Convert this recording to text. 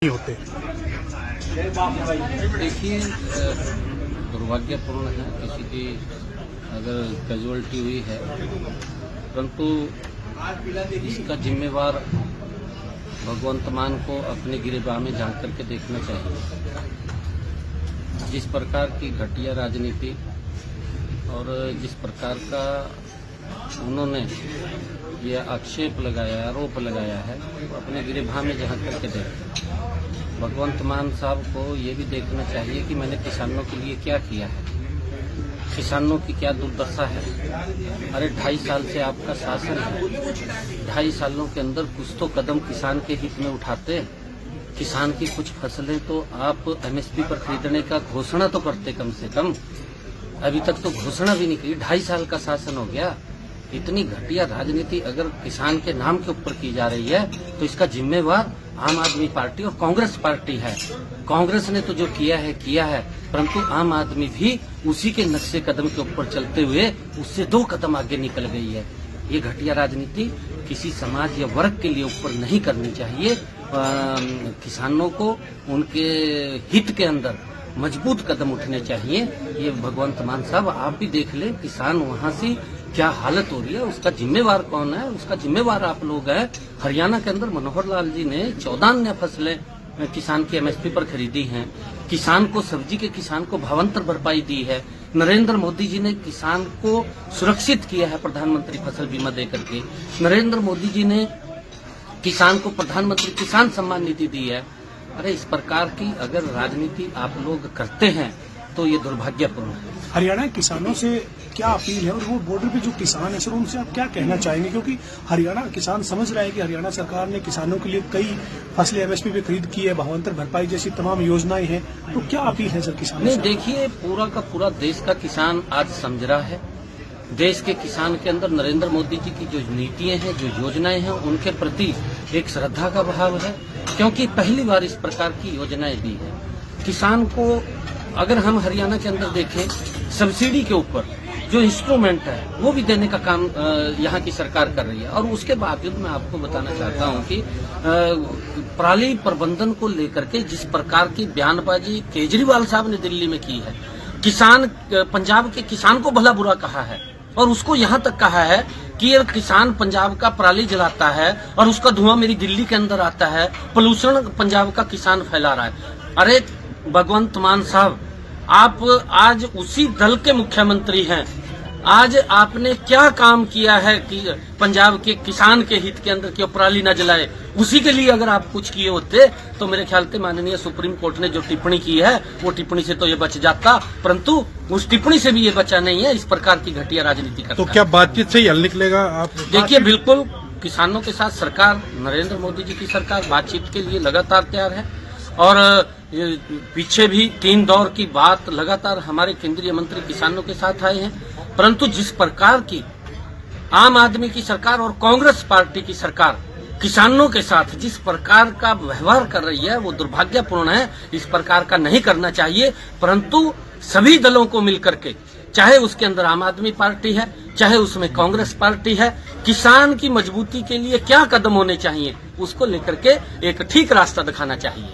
नहीं होते। देखिए, दुर्भाग्यपूर्ण है किसी की अगर कैजुअलिटी हुई है, परंतु इसका जिम्मेवार भगवंत मान को अपने गिरेबान में झांक करके देखना चाहिए। जिस प्रकार की घटिया राजनीति और जिस प्रकार का उन्होंने ये आक्षेप लगाया, आरोप लगाया है, वो अपने गिरेबान में झांक करके देखें। भगवंत मान साहब को ये भी देखना चाहिए कि मैंने किसानों के लिए क्या किया है, किसानों की क्या दुर्दशा है। अरे 2.5 साल से आपका शासन है, 2.5 सालों के अंदर कुछ तो कदम किसान के हित में उठाते। किसान की कुछ फसलें तो आप एमएसपी पर खरीदने का घोषणा तो करते कम से कम। अभी तक तो घोषणा भी नहीं की। 2.5 साल का शासन हो गया। इतनी घटिया राजनीति अगर किसान के नाम के ऊपर की जा रही है तो इसका जिम्मेवार आम आदमी पार्टी और कांग्रेस पार्टी है। कांग्रेस ने तो जो किया है, परंतु आम आदमी भी उसी के नक्शे कदम के ऊपर चलते हुए उससे 2 कदम आगे निकल गई है। ये घटिया राजनीति किसी समाज या वर्ग के लिए ऊपर नहीं करनी चाहिए। किसानों को उनके हित के अंदर मजबूत कदम उठने चाहिए। ये भगवंत मान साहब आप भी देख लें, किसान वहाँ से क्या हालत हो रही है, उसका जिम्मेवार कौन है? उसका जिम्मेवार आप लोग हैं। हरियाणा के अंदर मनोहर लाल जी ने 14 अन्य फसलें किसान की एमएसपी पर खरीदी हैं। किसान को, सब्जी के किसान को भावांतर भरपाई दी है। नरेंद्र मोदी जी ने किसान को सुरक्षित किया है प्रधानमंत्री फसल बीमा देकर के। नरेंद्र मोदी जी ने किसान को प्रधानमंत्री किसान सम्मान निधि दी है। अरे इस प्रकार की अगर राजनीति आप लोग करते हैं तो ये दुर्भाग्यपूर्ण है। हरियाणा के किसानों से क्या अपील है और वो बॉर्डर पे जो किसान है सर उनसे आप क्या कहना चाहेंगे? क्योंकि हरियाणा किसान समझ रहा है कि हरियाणा सरकार ने किसानों के लिए कई फसलें एमएसपी पे खरीद की है, भावांतर भरपाई जैसी तमाम योजनाएं हैं, तो क्या अपील है सर किसानों से? नहीं, देखिए, पूरा का पूरा देश का किसान आज समझ रहा है। देश के किसान के अंदर नरेंद्र मोदी जी की जो नीतियां हैं, जो योजनाएं हैं, उनके प्रति एक श्रद्धा का भाव है, क्योंकि पहली बार इस प्रकार की योजनाएं दी है। किसान को अगर हम हरियाणा के अंदर देखें, सब्सिडी के ऊपर जो इंस्ट्रूमेंट है वो भी देने का काम यहाँ की सरकार कर रही है। और उसके बावजूद मैं आपको बताना चाहता हूँ कि पराली प्रबंधन को लेकर के जिस प्रकार की बयानबाजी केजरीवाल साहब ने दिल्ली में की है, पंजाब के किसान को भला बुरा कहा है और उसको यहाँ तक कहा है कि ये किसान पंजाब का पराली जलाता है और उसका धुआं मेरी दिल्ली के अंदर आता है, पोल्यूशन पंजाब का किसान फैला रहा है। अरे भगवंत मान साहब, आप आज उसी दल के मुख्यमंत्री हैं। आज आपने क्या काम किया है कि पंजाब के किसान के हित के अंदर क्यों पराली न जलाए? उसी के लिए अगर आप कुछ किए होते तो मेरे ख्याल से माननीय सुप्रीम कोर्ट ने जो टिप्पणी की है वो टिप्पणी से तो ये बच जाता, परंतु उस टिप्पणी से भी ये बचा नहीं है। इस प्रकार की घटिया राजनीति करता तो क्या बातचीत से ही हल निकलेगा? आप देखिए, बिल्कुल किसानों के साथ सरकार, नरेंद्र मोदी जी की सरकार बातचीत के लिए लगातार तैयार है। और पीछे भी 3 दौर की बात लगातार हमारे केंद्रीय मंत्री किसानों के साथ आए हैं, परंतु जिस प्रकार की आम आदमी की सरकार और कांग्रेस पार्टी की सरकार किसानों के साथ जिस प्रकार का व्यवहार कर रही है वो दुर्भाग्यपूर्ण है। इस प्रकार का नहीं करना चाहिए, परंतु सभी दलों को मिलकर के, चाहे उसके अंदर आम आदमी पार्टी है, चाहे उसमें कांग्रेस पार्टी है, किसान की मजबूती के लिए क्या कदम होने चाहिए उसको लेकर के एक ठीक रास्ता दिखाना चाहिए।